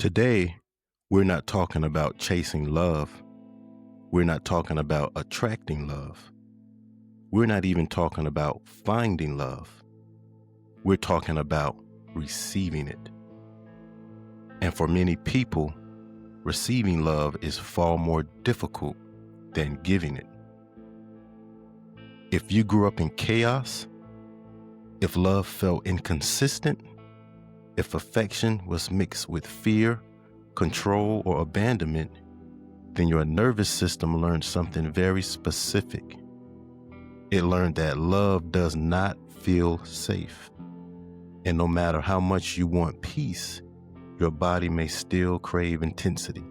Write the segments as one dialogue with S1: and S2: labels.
S1: Today, we're not talking about chasing love. We're not talking about attracting love. We're not even talking about finding love. We're talking about receiving it. And for many people, receiving love is far more difficult than giving it. If you grew up in chaos, if love felt inconsistent, if affection was mixed with fear, control, or abandonment, then your nervous system learned something very specific. It learned that love does not feel safe. And no matter how much you want peace, your body may still crave intensity.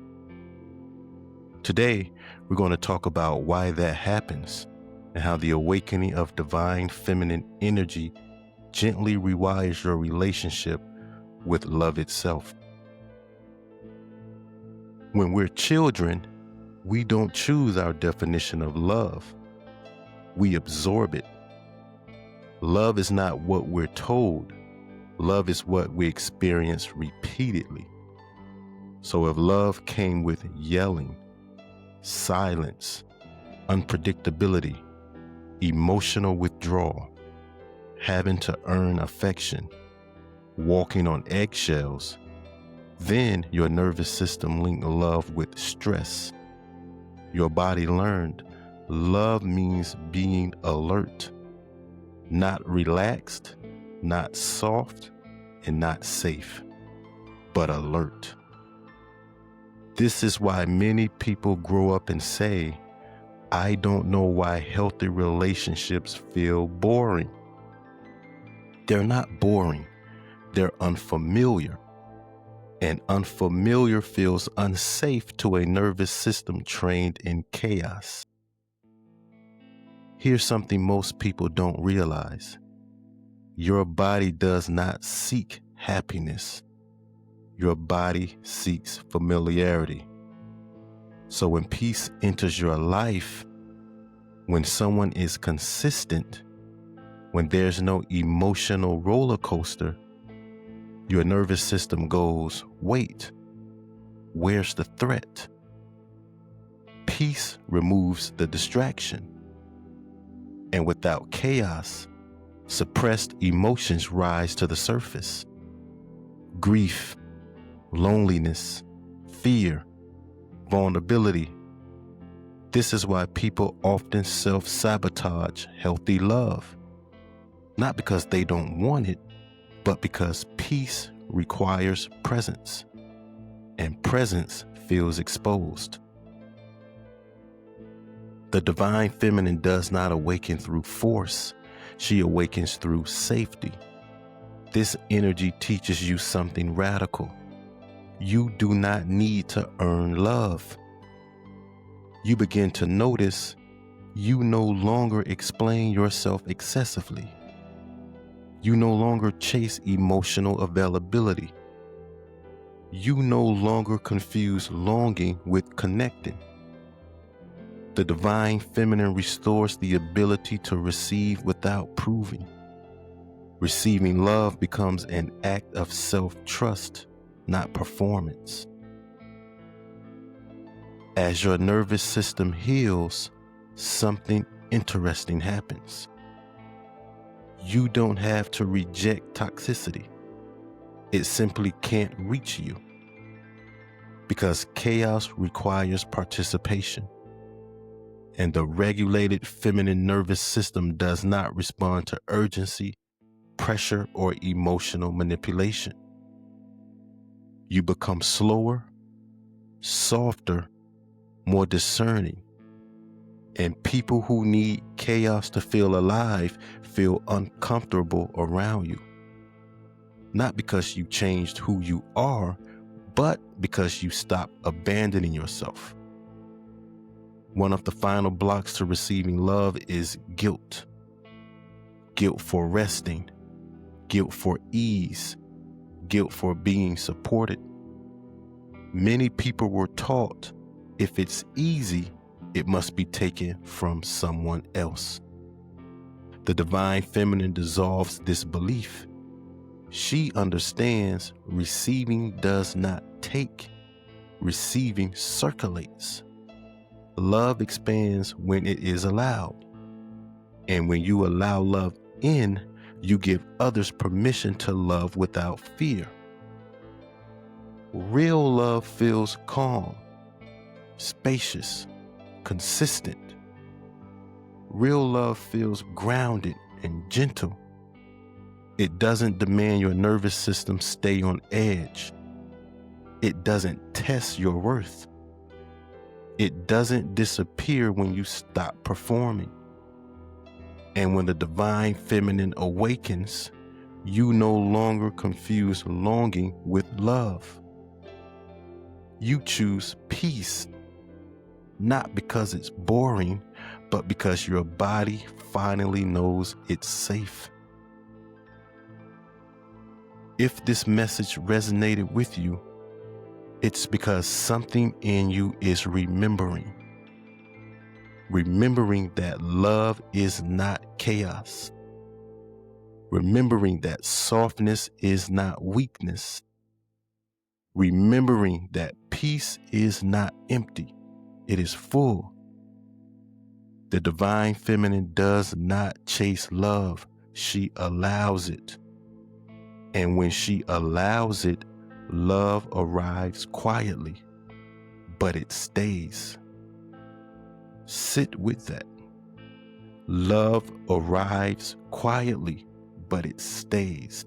S1: Today, we're going to talk about why that happens and how the awakening of divine feminine energy gently rewires your relationship with love itself. When we're children, we don't choose our definition of love. We absorb it. Love is not what we're told. Love is what we experience repeatedly. So if love came with yelling, silence, unpredictability, emotional withdrawal, having to earn affection, walking on eggshells, then your nervous system linked love with stress. Your body learned love means being alert, not relaxed, not soft, and not safe, but alert. This is why many people grow up and say, I don't know why healthy relationships feel boring. They're not boring, they're unfamiliar. And unfamiliar feels unsafe to a nervous system trained in chaos. Here's something most people don't realize. Your body does not seek happiness. Your body seeks familiarity. So when peace enters your life, when someone is consistent, when there's no emotional roller coaster, your nervous system goes, wait, where's the threat? Peace removes the distraction. And without chaos, suppressed emotions rise to the surface. Grief, loneliness, fear, vulnerability. This is why people often self-sabotage healthy love. Not because they don't want it, but because peace requires presence, and presence feels exposed. The divine feminine does not awaken through force. She awakens through safety. This energy teaches you something radical. You do not need to earn love. You begin to notice you no longer explain yourself excessively. You no longer chase emotional availability. You no longer confuse longing with connecting. The divine feminine restores the ability to receive without proving. Receiving love becomes an act of self-trust, not performance. As your nervous system heals, something interesting happens. You don't have to reject toxicity. It simply can't reach you. Because chaos requires participation. And the regulated feminine nervous system does not respond to urgency, pressure, or emotional manipulation. You become slower, softer, more discerning. And people who need chaos to feel alive feel uncomfortable around you. Not because you changed who you are, but because you stopped abandoning yourself. One of the final blocks to receiving love is guilt. Guilt for resting, guilt for ease, guilt for being supported. Many people were taught if it's easy, it must be taken from someone else. The divine feminine dissolves this belief. She understands receiving does not take, receiving circulates. Love expands when it is allowed. And when you allow love in, you give others permission to love without fear. Real love feels calm, spacious, consistent. Real love feels grounded and gentle. It doesn't demand your nervous system stay on edge. It doesn't test your worth. It doesn't disappear when you stop performing. And when the divine feminine awakens, you no longer confuse longing with love. You choose peace, not because it's boring, but because your body finally knows it's safe. If this message resonated with you, it's because something in you is remembering. Remembering that love is not chaos. Remembering that softness is not weakness. Remembering that peace is not empty, it is full. The divine feminine does not chase love, she allows it. And when she allows it, love arrives quietly, but it stays. Sit with that. Love arrives quietly, but it stays.